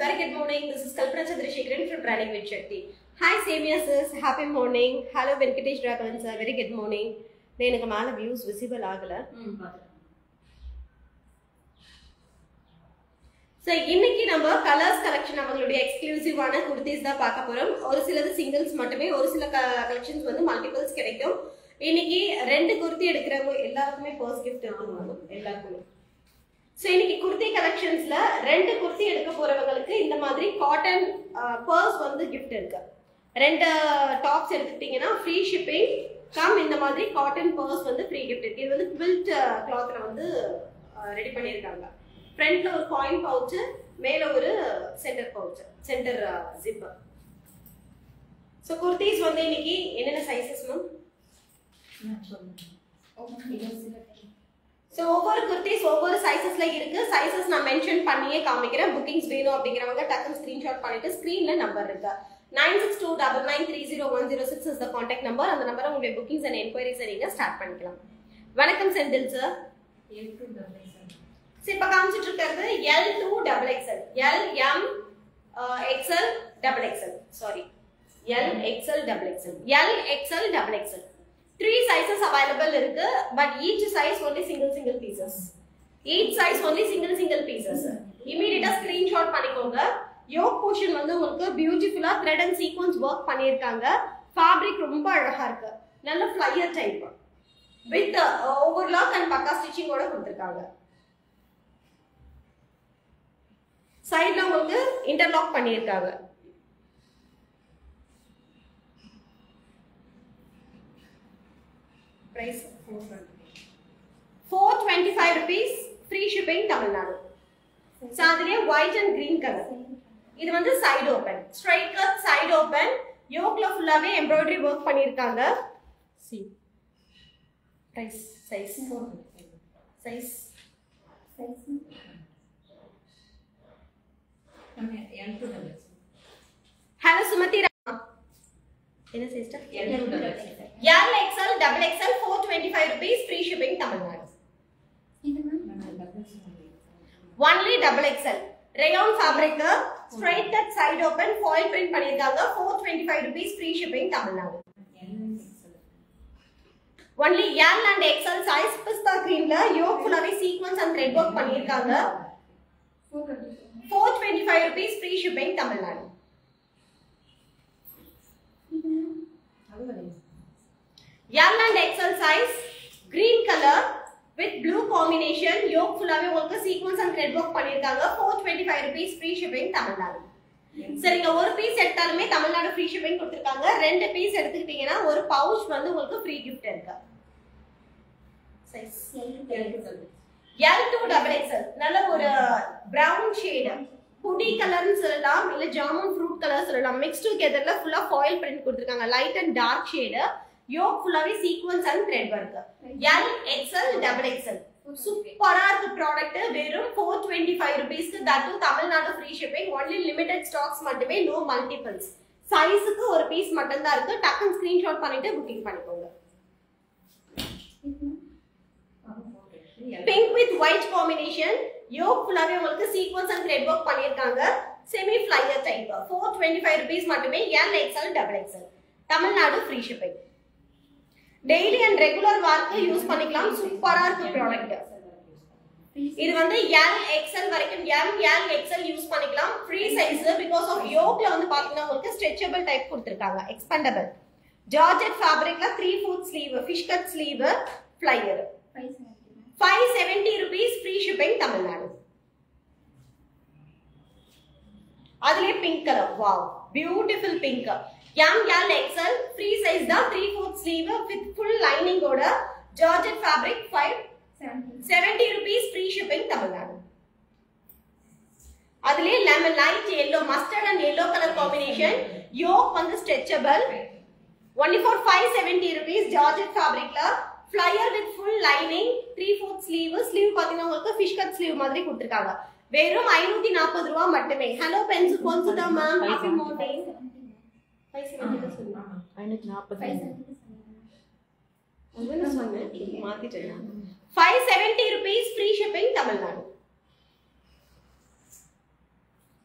very good morning. This is Kalpana Chandrasekharan from Training with Shakti. Hi Samia sis, happy morning. Hello Venkatesh Raghavan sir, very good morning. எனக்கு மேல views visible ஆகல. So இன்னைக்கு நம்ம colours collection அவங்களுடைய எக்ஸ்க்ளூசிவான குர்தீஸ் தான் பார்க்க போறோம். ஒரு சிலது சிங்கிள்ஸ் மட்டுமே, ஒரு சில கலெக்ஷன்ஸ் வந்து மல்டிபிள்ஸ் கிடைக்கும். இன்னைக்கு ரெண்டு குர்தி எடுக்கிறவங்க எல்லாருக்குமே பர்ஸ் கிஃப்ட் இருக்குங்க எல்லாருக்குமே. So இன்னைக்கு குர்தி கலெக்ஷன்ஸ்ல ரெண்டு குர்தி எடுக்க போறவங்களுக்கு இந்த மாதிரி காட்டன் பர்ஸ் வந்து gift இருக்கு. ரெண்டு டாப்ஸ் எடுத்துட்டீங்கன்னா ஃப்ரீ ஷிப்பிங் கம் இந்த மாதிரி காட்டன் பர்ஸ் வந்து ஃப்ரீ gift இருக்கு. இது வந்து quilted clothல வந்து ரெடி பண்ணிருக்காங்க. ஃப்ரண்ட்ல ஒரு காயின் பவுச், மேல ஒரு centre pouch, centre zip. So kurtis வந்து இன்னைக்கு என்னென்ன சைஸஸ் மேம்? So ஒவ்வொரு குர்தீஸ் ஒவ்வொரு சைஸஸ்ல இருக்கு. சைஸஸ் நான் மென்ஷன் பண்ணியே காமிக்கிறேன். புக்கிங்ஸ் வேணும் அப்படிங்கறவங்க டக்குனு ஸ்கிரீன்ஷாட் பண்ணிட்டு ஸ்கிரீன்ல நம்பர் இருக்கு. 9629930106 is the contact number. அந்த நம்பரை உங்களுடைய புக்கிங்ஸ் அண்ட் என்கொயரிஸ் நீங்க ஸ்டார்ட் பண்ணிக்கலாம். வணக்கம் செந்தில் சார். இப்ப காமிச்சிட்டு இருக்கிறது L2XXL, LM XL XXL, sorry LXL XXL, LXL XXL. 3 sizes available இருக்கு, but each size only single pieces. Each size only single pieces. Immediate screenshot பண்ணிக்கோங்க. yoke portion வந்து உங்களுக்கு பியூட்டிஃபுல்லா thread and sequence work பண்ணிருக்காங்க. fabric ரொம்ப அழகா இருக்கு. நல்ல flyer type with overlock and பக்கா stitching ஓட கொடுத்திருக்காங்க. சைடுல உங்களுக்கு இன்டர்லாக் பண்ணிருக்காங்க. Price 425 rupees, free shipping Tamil Nadu. சாதிலே white and green color. இது வந்து side open, straight cut side open. yokeல ஃபுல்லாவே embroidery work பண்ணிருக்காங்க. See price size Hello Sumati Rama. என்ன sister? LXL XXL 425 rupees, free shipping Tamil Nadu. Only XXL rayon fabric, straight cut side open, foil print பண்ணிருக்காங்க. 425 rupees, free shipping Tamil Nadu. Only L and XL size, pista greenல yoke fullaவே sequence and thread work பண்ணிருக்காங்க. 425 rupees, free shipping Tamil Nadu. L and XL size, green color with blue combination, yoke fullaவே உங்களுக்கு sequence and thread work பண்ணிருக்காங்க. 425 rupees, free shipping Tamil Nadu. சரிங்க, ஒரு piece எடுத்தாலுமே Tamil Nadu free shipping கொடுத்திருக்காங்க. ரெண்டு piece எடுத்துக்கிட்டீங்கன்னா ஒரு பவுச் வந்து உங்களுக்கு ஃப்ரீ gift இருக்கு. சைஸ் L2XXL, நல்ல ஒரு brown shade, புடி கலர்னு சொல்லலாம், இல்ல ஜாமுன் ஃப்ரூட் கலர் சொல்லலாம். மிக்ஸ் டுகெதர்ல ஃபுல்லா foil print கொடுத்திருக்காங்க. Light and dark shade, yoke ஃபுல்லாவே sequence and thread work. LXL XXL சூப்பரா இருக்கு ப்ராடக்ட். வெறும் 425 ரூபீஸ்க்கு, that Tamil Nadu free shipping. Only limited stocks மட்டுமே, நோ மல்டிபிள்ஸ். சைஸுக்கு ஒரு பீஸ் மட்டும் தான் இருக்கு. டக்குனு ஸ்கிரீன்ஷாட் பண்ணிட்டு புக்கிங் பண்ணிக்கோங்க. Pink with white combination, yoke ஃபுல்லாவே உங்களுக்கு sequence and thread work பண்ணிருக்காங்க. Semi flare type. 425 ரூபீஸ் மட்டுமே. LXL XXL Tamil Nadu free shipping. Daily and regular வார்க்கு யூஸ் பண்ணிக்கலாம். சூப்பரா இருக்கு ப்ராடக்ட். இது வந்து LXL வரைக்கும் LXL யூஸ் பண்ணிக்கலாம். Free size. பிகாஸ் ஆஃப் யோக்ல வந்து பாத்தீங்கன்னா உங்களுக்கு ஸ்ட்ரெச்சபிள் டைப் கொடுத்திருக்காங்க, எக்ஸ்பெண்டபிள். ஜார்ஜெட் ஃபேப்ரிக்ல 3/4 sleeve, fish cut sleeve, flare. 570 rupees, free shipping Tamil Nadu. அதுலயே pink colour, wow beautiful pink. LXL free size தான், 3/4 sleeve with full lining ஓட georgette fabric. 570 rupees, free shipping Tamil Nadu. அதுலயே lemon light yellow, mustard and yellow color combination, yoke வந்து stretchable. only for 570 rupees, georgette ஃபேப்ரிக்ல flyer with full lining, 3/4 sleeve. sleeve பாத்தீங்கன்னா உங்களுக்கு fish cut sleeve மாதிரி கொடுத்திருக்காங்க. வெறும் 540 ரூபாய் மட்டுமே. ஹலோ பென்சு பொன்சுதா மேம், ஹாப்பி மார்னிங். 570 சொல்லுங்க. 540 உங்களுக்கு சொன்னேன், மாத்திட்டேன். 570 rupees, free shipping Tamil Nadu.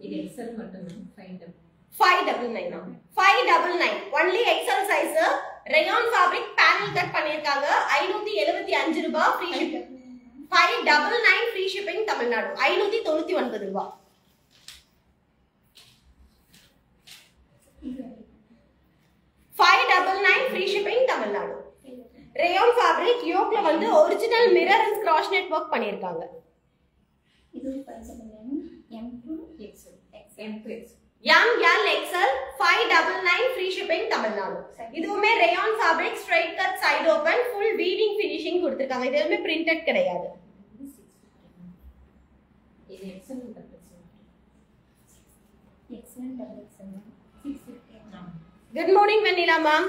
இது எக்ஸல் மட்டும் தான் 599 599 only XL size rayon fabric panel cut பண்ணிருக்காங்க 575 ரூபாய் free shipping 599 free shipping Tamil Nadu 599 ரூபாய் 599 free shipping Tamil Nadu rayon fabric yoke ல வந்து original mirror and cross net work பண்ணிருக்காங்க இது பைசா M2 XL M2 Young L XL 599 free shipping Tamil Nadu இதுவுமே rayon fabric straight cut side open full weaving finishing கொடுத்திருக்காங்க இது எதுவுமே printed கிடையாது இது XL double XL 650 Good morning Vanilla ma'am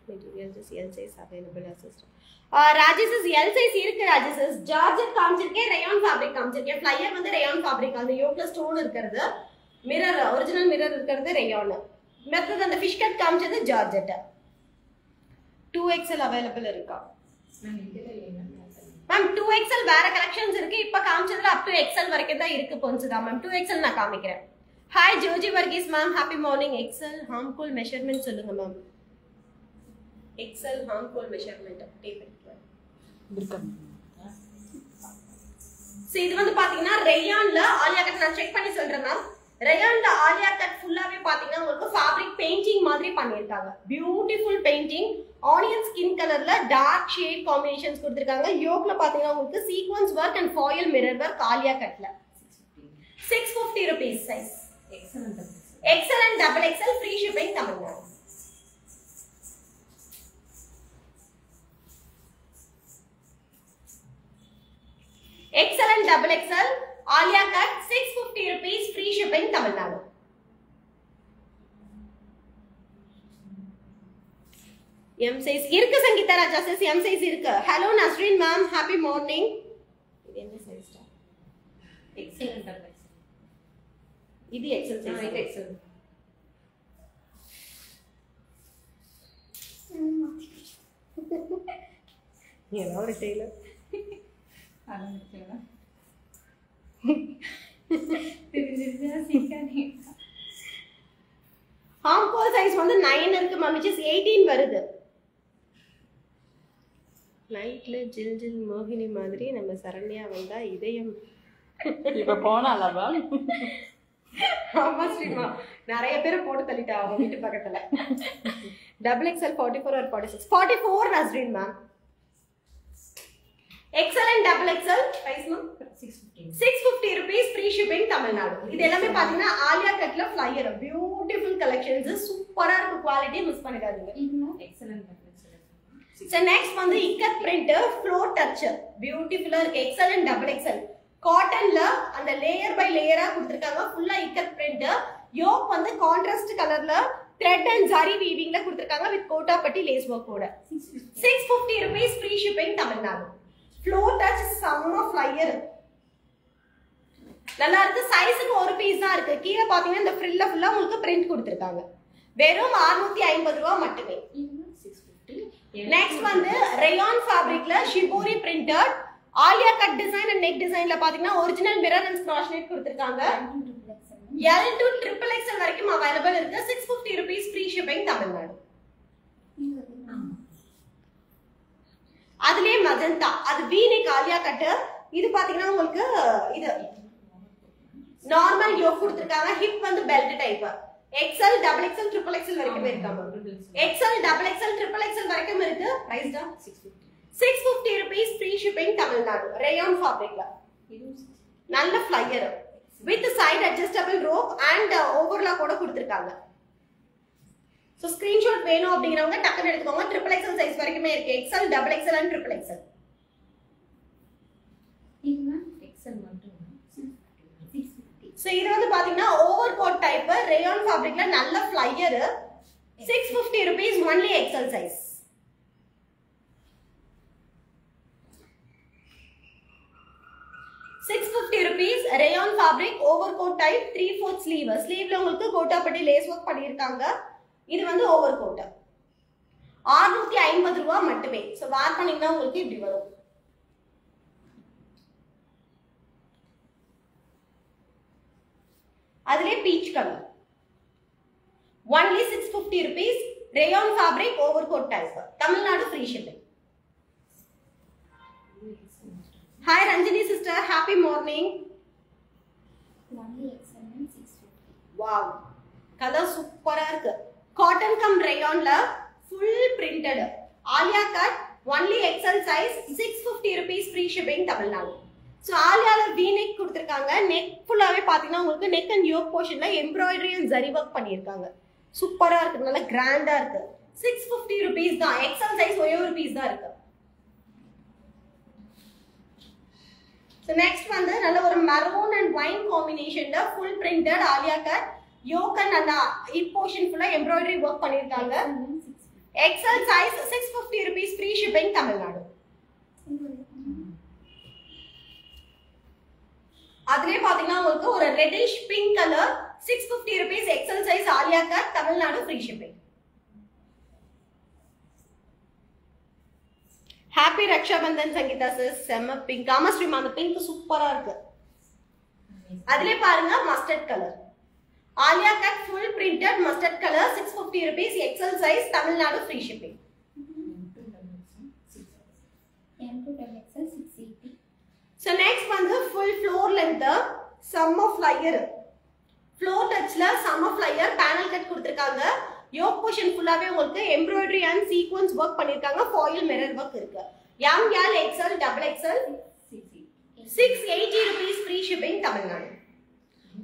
materials is L size available assist Rajesh is L size இருக்கு Rajesh is Georgette காமிச்சிருக்கேன் rayon fabric காமிச்சிருக்கேன் flyer வந்து rayon fabric அந்த yoke ஸ்டோன் இருக்குது mirror original mirror இருக்குது rayon மற்றது அந்த fish cut காமிச்சது Georgette 2XL available இருக்கா மேம் 2XL வேற கலெக்ஷன்ஸ் இருக்கு இப்ப காமிச்சதுல up to XL வரைக்கும் தான் இருக்கு போன்சுதா மேம் 2XL நான் காமிக்கிறேன் hi Joji Varghese ma'am happy morning XL harmful measurement சொல்லுங்க ma'am XL harmful measurement tape எடுத்துக்கலாம் சோ இது வந்து பாத்தீங்கன்னா ரேயான்ல ஆலியா கட் நான் செக் பண்ணி சொல்றேன் மேம் ரேயான்ல ஆலியா கட் ஃபுல்லாவே பாத்தீங்கன்னா உங்களுக்கு ஃபேப்ரிக் பெயிண்டிங் மாதிரி பண்ணிருக்காங்க பியூட்டிஃபுல் பெயிண்டிங் ஆனியன் ஸ்கின் கலர்ல டார்க் ஷேட் காம்பினேஷன்ஸ் கொடுத்திருக்காங்க யோக்ல பாத்தீங்கன்னா உங்களுக்கு sequence work and foil mirror work Alia கட்ல 650 rupees size XL and double XL free shipping Tamil Nadu XL and double XL Alia cut 650 rupees free shipping Tamil Nadu M size இருக்கு சங்கீதா ராஜா says M size இருக்கு hello Nasreen ma'am happy morning இது என்ன size டா XL and double XL இது XL size இது XL ஏதோ ஒரு Taylor harmful size வந்து 9 இருக்கு மேம் which is 18 வருது நைட்ல ஜில் ஜில் மோகினி மாதிரி நம்ம சரண்யா வந்தா இதயம் இப்ப போனாலவா ஆமா ஸ்ரீமா நிறைய பேர் போட்டு தள்ளிட்டா அவங்க வீட்டு பக்கத்துல double XL 44 or 46 44 Nasreen ma'am XL and double XL price ma'am 650 rupees free shipping Tamil Nadu இது எல்லாமே பாத்தீங்கன்னா ஆலியா கட்ல flyer பியூட்டிஃபுல் கலெக்ஷன்ஸ் சூப்பரா இருக்கு குவாலிட்டி மிஸ் பண்ணிடாதீங்க XL and double XL so next வந்து இக்கட் பிரிண்ட் ஃப்ளோர் டச் பியூட்டிஃபுல்லா இருக்கு XL and double XL காட்டன்ல அந்த லேயர் பை லேயரா கொடுத்திருக்காங்க ஃபுல்லா இக்கட் பிரிண்ட் யோக் வந்து கான்ட்ராஸ்ட் கலர்ல thread and zari weavingல கொடுத்திருக்காங்க with கோட்டாப்பட்டி லேஸ் வர்க் ஓட 650 rupees free shipping Tamil Nadu floor touch செம்ம ஃப்ளையர் நல்லா இருக்கு சைஸ்க்கு ஒரு பீஸ் தான் இருக்கு கீழே பாத்தீங்கன்னா இந்த ஃப்ரில்ல ஃபுல்லா உங்களுக்கு பிரிண்ட் கொடுத்திருக்காங்க வெறும் 650 ரூபாய் மட்டுமே 650 நெக்ஸ்ட் வந்து rayon fabricல shibori printed Alia cut design and neck டிசைன்ல பாத்தீங்கன்னா ஒரிஜினல் மிரர் அண்ட் ஸ்க்ராஷ் நெட் கொடுத்திருக்காங்க L to triple XL வரைக்கும் அவைலபிள் இருக்கு 650 rupees free shipping தமிழ்நாடு அதுலயே மஜந்தா அது V-neck ஆலியா கட் இது பாத்தீங்கன்னா உங்களுக்கு இது நார்மல் யோக் கொடுத்திருக்காங்க ஹிப் வந்து belt type XL double XL triple XL வரைக்கும் இருக்காங்க XL double XL triple XL வரைக்கும் இருக்கு பிரைஸ் தான் 650 rupees free shipping Tamil Nadu rayon fabricல நல்ல flyer with side adjustable rope and overlock கூட கொடுத்திருக்காங்க சோ ஸ்கிரீன்ஷாட் வேணும் அப்படிங்கறவங்க டக்குன்னு எடுத்துக்கோங்க triple XL சைஸ் வரைக்குமே இருக்கு XL double XL and triple XL XL மட்டும் சோ இது வந்து பாத்தீங்கன்னா ஓவர் கோட் டைப் rayon fabricல நல்ல flyer 650 rupees only XL size rupees rayon fabric overcoat type 3/4 sleeve sleeveல உங்களுக்கு கோட்டாப்பட்டி லேஸ் வர்க் பண்ணிருக்காங்க இது வந்து ஓவர்கோட் 650 ரூபாய் மட்டுமே சோ வார் பண்ணீங்கன்னா உங்களுக்கு இப்படி வரும் அதுலயே peach colour only 650 rupees rayon fabric overcoat type Tamil Nadu free shipping. Hi Ranjini sister, happy morning. Only XL and 650. Wow, color சூப்பரா இருக்கு. Cotton come rayon ல full printed Alia cut only XL size 650 rupees free shipping Tamil Nadu. So ஆலியால V-neck கொடுத்திருக்காங்க. neck ஃபுல்லாவே பாத்தீங்கன்னா உங்களுக்கு neck and yoke portionல embroidery and zari work பண்ணிருக்காங்க. சூப்பரா இருக்கு, நல்ல கிராண்டா இருக்கு. 650 rupees தான். XL size ஒரே ஒரு பீஸ் தான் இருக்கு. So next வந்து நல்ல ஒரு maroon and wine combinationல full printed Alia cut yoke and அந்த hip portion ஃபுல்லா embroidery work பண்ணிருக்காங்க. XL size 650 rupees free shipping Tamil Nadu. அதுலயே பாத்தீங்கன்னா உங்களுக்கு ஒரு reddish pink colour 650 rupees XL size Alia cut Tamil Nadu free shipping. Happy Rakshabandhan Sangeetha sis. செம்ம பிங்க். ஆமா ஸ்ரீமா, அந்த பிங்க் சூப்பரா இருக்கு. அதுலயே பாருங்க mustard colour Alia cut full printed mustard color 650 rupees XL size Tamil Nadu free shipping. M2XL 680. So next வந்து full floor length summer flyer floor touchல summer flyer panel cut கொடுத்திருக்காங்க. yoke portion ஃபுல்லாவே உங்களுக்கு embroidery and sequence work பண்ணிருக்காங்க. foil mirror work இருக்கு. ML XL double XL 680 rupees free shipping Tamil Nadu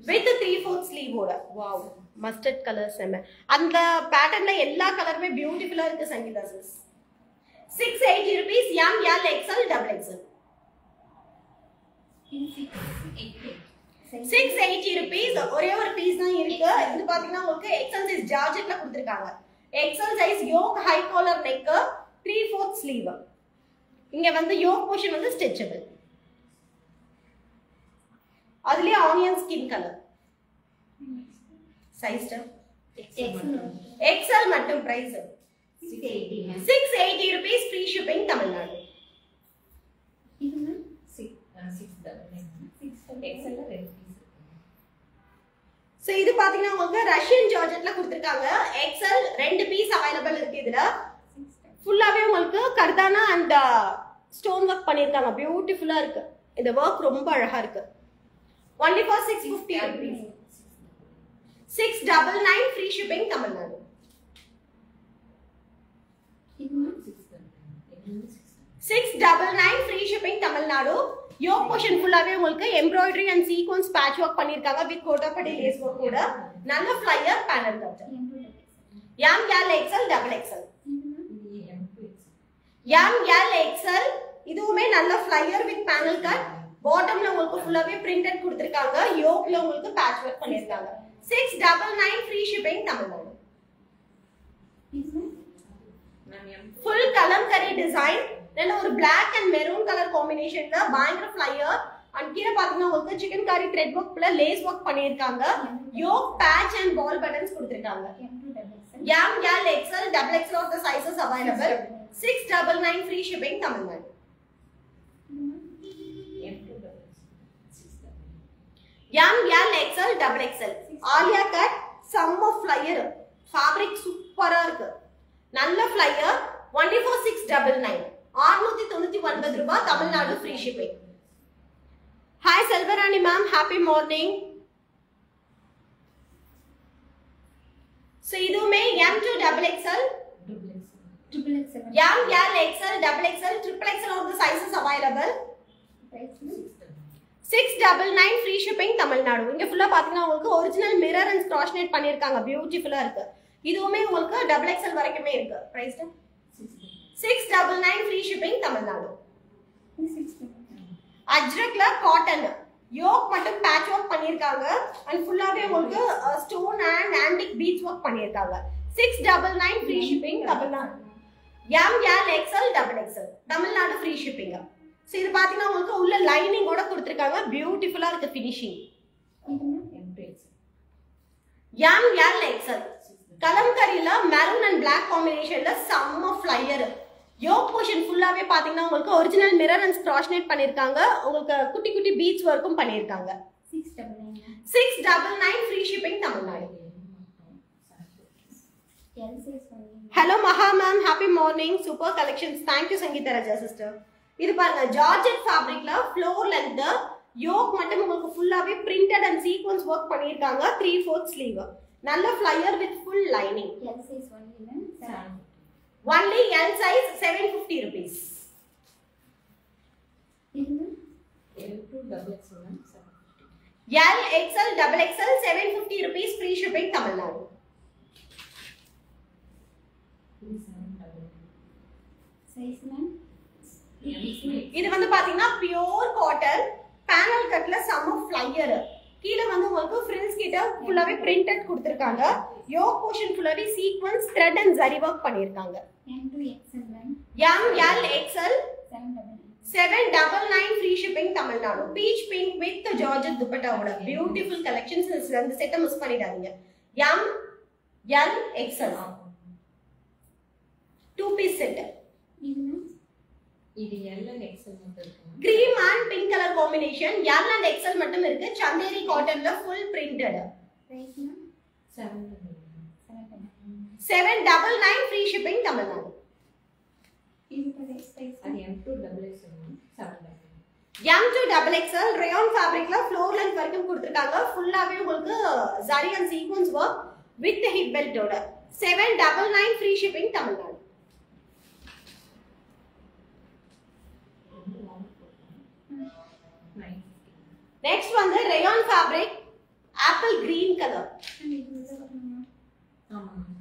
with 3/4 sleeve ஓட. wow, mustard color செம. அந்த பேட்டர்ன்ல எல்லா கலருமே பியூட்டிஃபுல்லா இருக்கு Sangeetha sis. 680 rupees ML XL double XL 680 rupees ஒரே ஒரு பீஸ் தான் இருக்கு. இது பாத்தீங்கன்னா உங்களுக்கு XL size ஜார்ஜெட்ல கொடுத்திருக்காங்க. XL size yoke high collar neck 3/4 sleeve. இங்க வந்து yoke portion வந்து stretchable. அதுலயே onion skin colour size XL மட்டும் price 680 rupees free shipping Tamil Nadu. இதுனா சோ இது பாத்தீங்கன்னா உங்களுக்கு ரஷ்யன் ஜார்ஜெட்ல கொடுத்திருக்காங்க. XL ரெண்டு பீஸ் அவைலபிள் இருக்கு. இதுல ஃபுல்லாவே உங்களுக்கு கர்தானா அண்ட் ஸ்டோன் ஒர்க் பண்ணிருக்காங்க. பியூட்டிஃபுல்லா இருக்கு. இந்த ஒர்க் ரொம்ப அழகா இருக்கு. only for 650 rupees 699 free shipping Tamil Nadu. இதுனா 699 free shipping Tamil Nadu. yoke portion ஃபுல்லாவே உங்களுக்கு embroidery and sequence patch work பண்ணிருக்காங்க with கோட்டாபட்டி lace work கூட. நல்ல flyer panel cut. ML XL double XL ML XL இதுவுமே நல்ல flyer with panel cut. பாட்டம்ல உங்களுக்கு ஃபுல்லாவே printed கொடுத்திருக்காங்க. yokeல உங்களுக்கு patch work பண்ணிருக்காங்க. 699 free shipping Tamil Nadu. full kalamkari design நல்ல ஒரு black and maroon color combinationல பயங்கர flyer and கீழ பாத்தீங்கன்னா உங்களுக்கு chicken curry thread workல lace work பண்ணிருக்காங்க. yoke patch and ball buttons கொடுத்திருக்காங்க. ML XL double XL of the sizes available 699 free shipping Tamil Nadu. ML XL double XL Alia cut summer flyer fabric சூப்பரா இருக்கு. நல்ல flyer only for 699 699 ரூபாய் Tamil Nadu free shipping. Hi Selvarani ma'am, happy morning. So இதுவுமே M2 double XL triple XL ML XL double XL triple XL of the sizes available 699 free shipping Tamil Nadu. இங்க ஃபுல்லா பாத்தீங்கன்னா உங்களுக்கு original mirror and scratch net பண்ணிருக்காங்க. பியூட்டிஃபுல்லா இருக்கு. இதுவுமே உங்களுக்கு டபுள் XL வரைக்குமே இருக்கு. Price 699 free shipping Tamil Nadu. அஜ்ரக்ல காட்டன் யோக் மட்டும் பேட்ச் ஒர்க் பண்ணிருக்காங்க அண்ட் ஃபுல்லாவே உங்களுக்கு stone and antique beads work பண்ணிருக்காங்க. 699 free shipping Tamil Nadu. ML XL double XL Tamil Nadu free shipping. So இது பாத்தீங்கன்னா உங்களுக்கு உள்ள லைனிங்கோட கொடுத்திருக்காங்க. பியூட்டிஃபுல்லா இருக்கு ஃபினிஷிங். ML XL கலம்கரியில மெரூன் அண்ட் black காம்பினேஷன்ல செம்ம ஃப்ளையர். yoke portion ஃபுல்லாவே பாத்தீங்கன்னா உங்களுக்கு original mirror and scratch net பண்ணிருக்காங்க. உங்களுக்கு குட்டி குட்டி பீட்ஸ் வர்க்கும் பண்ணிருக்காங்க. 699 ma'am. 699 free shipping Tamil Nadu. L size only ma'am. Hello Maha ma'am, happy morning. Super collections. Thank you Sangeeta Raja sister. இது பாருங்க ஜார்ஜெட் ஃபேப்ரிக்ல ஃப்ளோர் லென்த் யோக் மட்டும் உங்களுக்கு ஃபுல்லாவே பிரிண்டட் அண்ட் சீக்வென்ஸ் வர்க் பண்ணிருக்காங்க 3/4 ஸ்லீவ். நல்ல flyer with full lining. L size only ma'am. 750. Only L size 750 rupees. இது ma'am. L2 double XL ma'am, 750. L XL double XL 750 rupees free shipping Tamil Nadu. இது 7 Size ma'am. இது வந்து பாத்தீங்கன்னா pure cotton panel கட்ல சம்ம flyer. கீழ வந்து உங்களுக்கு ஃப்ரில்ஸ் கிட்ட ஃபுல்லாவே பிரிண்டட் கொடுத்திருக்காங்க. யோக் போர்ஷன் ஃபுல்லாவே sequence thread and zari work பண்ணிருக்காங்க. M2 XL ma'am. M L XL 799. 799 free shipping Tamil Nadu. Peach pink with the Georgette dupatta oda beautiful collections. இந்த செட்ட மிஸ் பண்ணிடாதீங்க. M L XL 2 piece set. இது ma'am. இது L and XL மட்டும் இருக்கு ma'am. Cream and pink color combination. L and XL மட்டும் இருக்கு. Chanderi cottonல full printed. Price ma'am. 799. 799 free shipping Tamil Nadu. இது size அது M2 double XL ma'am, 799. M2 double XL rayon fabricல floor length வரைக்கும் கொடுத்திருக்காங்க. ஃபுல்லாவே உங்களுக்கு zari and sequence work with the hip belt ஓட 799 free shipping Tamil Nadu. Next வந்து rayon fabric apple green color. and இது உள்ள வரணும் ma'am. ஆமா ma'am.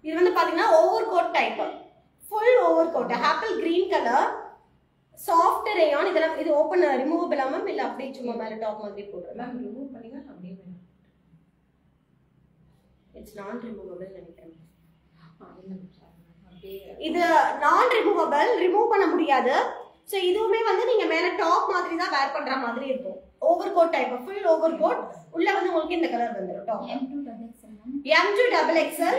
இது வந்து பாத்தீங்கன்னா overcoat type. Full overcoat apple green color soft rayon. இதெல்லாம் இது ஓபன் ரிமூவபிள் ஆமா இல்ல அப்படியே சும்மா மேல டாப் மாதிரி போடுறேன். Ma'am remove பண்ணீங்க அப்படியே வேணும். It's non removable நினைக்கிறேன். இல்ல ma'am, அப்படியே இது நான் ரிமூவபிள், ரிமூவ் பண்ண முடியாது. சோ இதுவுமே வந்து நீங்க மேல டாப் மாதிரி தான் வேர் பண்ற மாதிரி இருக்கும். Overcoat type, full overcoat. உள்ள வந்து உங்களுக்கு இந்த கலர் வந்துரும் top. M2 double XL ma'am. M2 double XL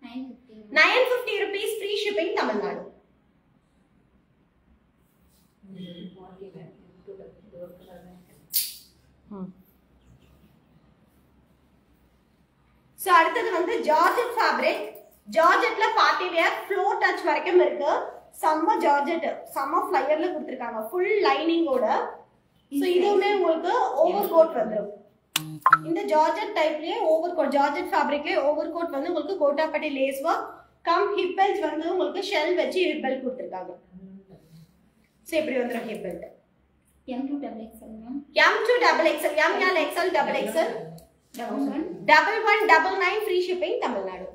950 ma'am. 950 rupees free shipping Tamil Nadu. body wear M2 double color தான். சோ அடுத்து வந்து ஜார்ஜெட் ஃபேப்ரிக். ஜார்ஜெட்ல பார்ட்டி வேர் ஃப்ளோர் டச் வரைக்கும் இருக்கு. செம்ம ஜார்ஜெட், செம்ம ஃப்ளையர்ல கொடுத்திருக்காங்க ஃபுல் லைனிங்கோட. சோ இதுவுமே உங்களுக்கு ஓவர்கோட் வந்துரும். இந்த ஜார்ஜெட் டைப்லயே ஓவர்கோட், ஜார்ஜெட் ஃபேப்ரிக்லயே ஓவர்கோட் வந்து உங்களுக்கு கோட்டாப்பட்டி lace work cum hip belt வந்து உங்களுக்கு ஷெல் வச்சு ஹிப் பெல்ட் கொடுத்திருக்காங்க. சோ இப்படி வந்துரும் hip belt. M2 double XL ma'am. M2 double XL, M L XL double XL 1199 free shipping Tamil Nadu.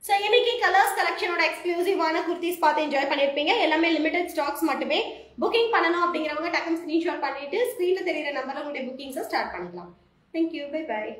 So இன்னைக்கு கலர்ஸ் கலெக்ஷனோட எக்ஸ்க்ளூசிவான குர்தீஸ் பார்த்து என்ஜாய் பண்ணிருப்பீங்க. எல்லாமே லிமிடெட் ஸ்டாக்ஸ் மட்டுமே. புக்கிங் பண்ணனும் அப்படிங்கறவங்க டக்குனு ஸ்கிரீன்ஷாட் பண்ணிட்டு ஸ்கிரீன்ல தெரியுற நம்பர்ல உங்களுடைய புக்கிங்ஸ் ஸ்டார்ட் பண்ணிக்கலாம். Thank you. Bye bye.